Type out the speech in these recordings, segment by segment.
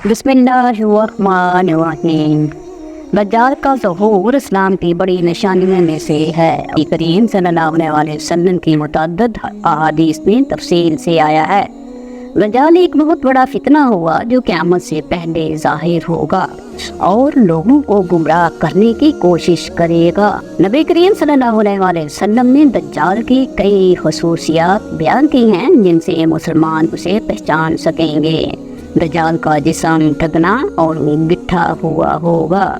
बिस्मिल्लाहिर्रहमानिर्रहीम। दज्जाल का ज़हूर इस्लाम की बड़ी निशानियों में से है। नबी करीम सल्लल्लाहु अलैहि वसल्लम की मुतअद्दिद अहादीस में तफसील से आया है। दज्जाल एक बहुत बड़ा फितना हुआ जो क़यामत से पहले ज़ाहिर होगा और लोगों को गुमराह करने की कोशिश करेगा। नबी करीम सल्लल्लाहु अलैहि वसल्लम ने दज्जाल की कई खसूसियात बयान की हैं जिनसे मुसलमान उसे पहचान सकेंगे। दज्जाल का जिस्म टकना और गिट्ठा हुआ होगा।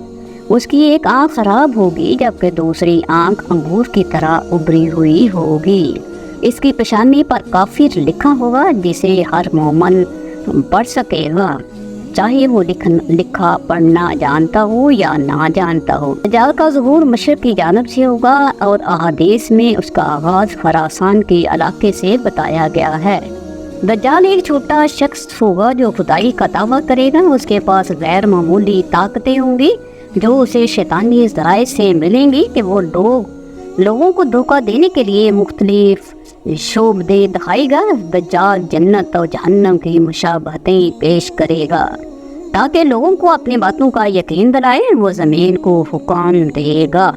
उसकी एक आँख खराब होगी जबकि दूसरी आँख अंगूर की तरह उभरी हुई होगी। इसकी पेशानी पर काफिर लिखा होगा जिसे हर मोमन पढ़ सकेगा, चाहे वो लिखा पढ़ना जानता हो या ना जानता हो। दज्जाल का ज़हूर मशरिक़ की जानिब से होगा और अहादीस में उसका आगाज़ खरासान के इलाके से बताया गया है। दज्जाल एक छोटा शख्स होगा जो खुदाई का दावा करेगा। उसके पास गैर मामूली ताकतें होंगी जो उसे शैतानी ज़राए से मिलेंगी कि वो लोगों को धोखा देने के लिए मुख्तलिफ शोबदे दिखाएगा। दज्जाल जन्नत और जहन्नम की मुशाबहतें पेश करेगा ताकि लोगों को अपनी बातों का यकीन दिलाए। वो ज़मीन को हुक्म देगा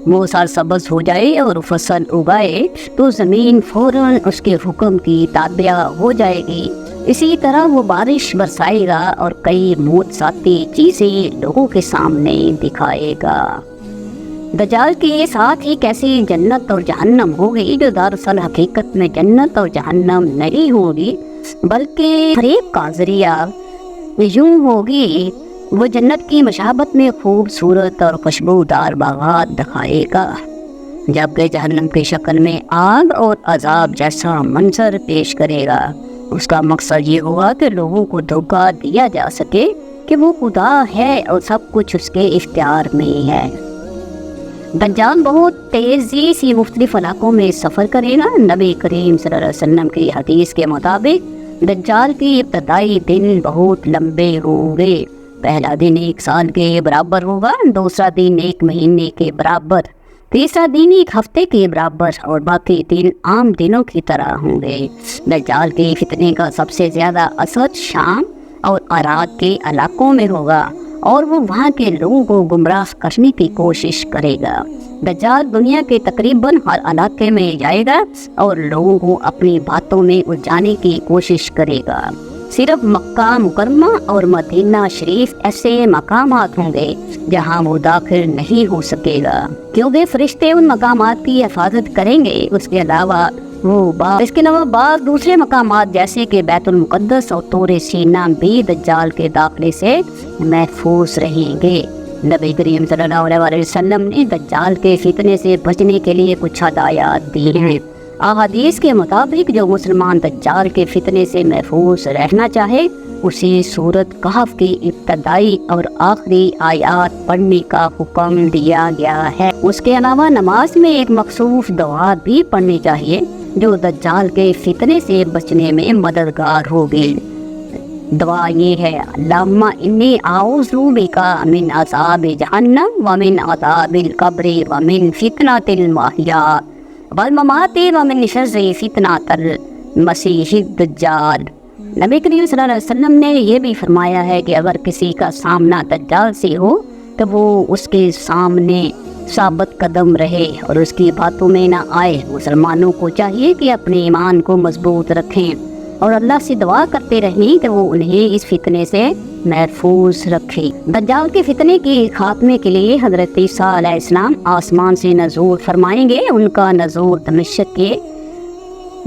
वो सरसब्ज़ हो जाए और फसल उगाए तो ज़मीन फ़ौरन उसके हुक्म की ताबिया हो जाएगी। इसी तरह वो बारिश बरसाएगा और कई मौजज़ाती चीज़ें लोगों के सामने दिखाएगा। दज्जाल के साथ ही कैसी जन्नत और जहन्नम होगी जो दरअसल हकीकत में जन्नत और जहन्नम नहीं होगी बल्कि फरेब का ज़रिया यूँ होगी। वो जन्नत की मशाबत में खूबसूरत और खुशबूदार बागात दिखाएगा जबकि जहन्नम की शक्ल में आग और अजाब जैसा मंजर पेश करेगा। उसका मकसद ये होगा कि लोगों को धोखा दिया जा सके कि वो खुदा है और सब कुछ उसके इख्तियार में है। दज्जाल बहुत तेज़ी से मुख्तलिफ इलाकों में सफ़र करेगा। नबी करीम सल्लल्लाहु अलैहि वसल्लम की हदीस के मुताबिक दज्जाल के इब्तदाई दिन बहुत लंबे होंगे। पहला दिन 1 साल के बराबर होगा, दूसरा दिन 1 महीने के बराबर, तीसरा दिन 1 हफ्ते के बराबर और बाकी दिन आम दिनों की तरह होंगे। दज्जाल के फितने का सबसे ज़्यादा असर शाम और अराक के इलाकों में होगा और वो वहाँ के लोगों को गुमराह करने की कोशिश करेगा। दज्जाल दुनिया के तकरीबन हर इलाके में जाएगा और लोगों को अपनी बातों में उलझाने की कोशिश करेगा। सिर्फ मक्का मुकरमा और मदीना शरीफ ऐसे मकामात होंगे जहां वो दाखिल नहीं हो सकेगा क्योंकि फरिश्ते उन मकामात की हिफाजत करेंगे। इसके अलावा बाज़ दूसरे मकामात जैसे कि बैतुल मुक़द्दस और तोरे सीना भी दज्जाल के दाखिले से महफूज रहेंगे। नबी करीम सल्लल्लाहु अलैहि वसल्लम ने दज्जाल के फितने से बचने के लिए कुछ हदायत दी हैं। अहादीस के मुताबिक जो मुसलमान दज्जाल के फितने से महफूज रहना चाहे उसे सूरत कहफ की इब्तदाई और आखिरी आयात पढ़ने का हुक्म दिया गया है। उसके अलावा नमाज में एक मखसूस दुआ भी पढ़नी चाहिए जो दज्जाल के फितने से बचने में मददगार होगी। दुआ ये है, अल्लाहुम्मा इन्नी आऊज़ु बिका मिन अज़ाबि जहन्नम व मिन अज़ाबिल कब्रि व मिन फितनतिल महिया वल ममाती व मिन शर्रि फितनतिल मसीहिद दज्जाल। नबी करीम सल्लल्लाहु अलैहि वसल्लम ने यह भी फरमाया है कि अगर किसी का सामना दज्जाल से हो तो वो उसके सामने साबित कदम रहे और उसकी बातों में ना आए। मुसलमानों को चाहिए कि अपने ईमान को मजबूत रखें और अल्लाह से दुआ करते रहें कि वो उन्हें इस फितने से महफूज रखे। दज्जाल के फितने के खात्मे के लिए हज़रत ईसा अलैहिस्सलाम आसमान से नज़ूल फरमाएंगे। उनका नज़ूल दमिश्क के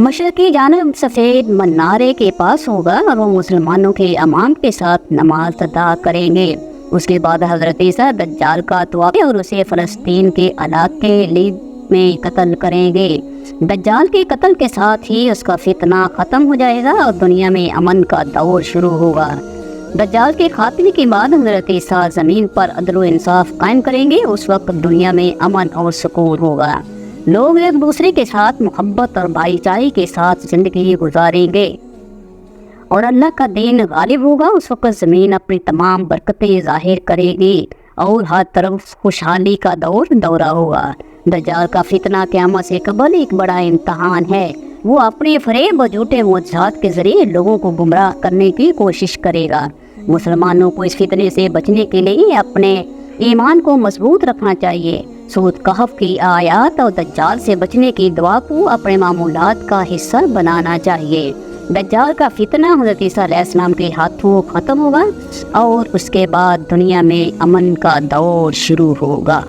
मशरक़ी जानब सफ़ेद मनारे के पास होगा और वो मुसलमानों के अमाम के साथ नमाज अदा करेंगे। उसके बाद हज़रत ईसा दज्जाल का तवा और उसे फ़लस्तीन के इलाके लीद में कत्ल करेंगे। दज्जाल के कत्ल के साथ ही उसका फितना ख़त्म हो जाएगा और दुनिया में अमन का दौर शुरू होगा। दज्जाल के खात्मे के बाद हज़रत ईसा ज़मीन पर अदल व इंसाफ कायम करेंगे। उस वक्त दुनिया में अमन और सुकून होगा। लोग एक दूसरे के साथ मोहब्बत और भाईचारे के साथ ज़िंदगी गुजारेंगे और अल्लाह का दीन गालिब होगा। उस वक्त ज़मीन अपनी तमाम बरकतें ज़ाहिर करेगी और हर तरफ खुशहाली का दौरा होगा। दज्जाल का फितना क़यामत से कबल एक बड़ा इम्तहान है। وہ اپنے فریب اور جھوٹے معجزات کے ذریعے لوگوں کو گمراہ کرنے کی کوشش کرے گا۔ مسلمانوں کو اس فتنے سے بچنے کے لیے اپنے ایمان کو مضبوط رکھنا چاہیے۔ سورۃ کہف کی آیات اور دجال سے بچنے کی دعا کو اپنے معمولات کا حصہ بنانا چاہیے۔ دجال کا فتنہ حضرت عیسیٰ علیہ السلام کے ہاتھوں ختم ہوگا اور اس کے بعد دنیا میں امن کا دور شروع ہوگا۔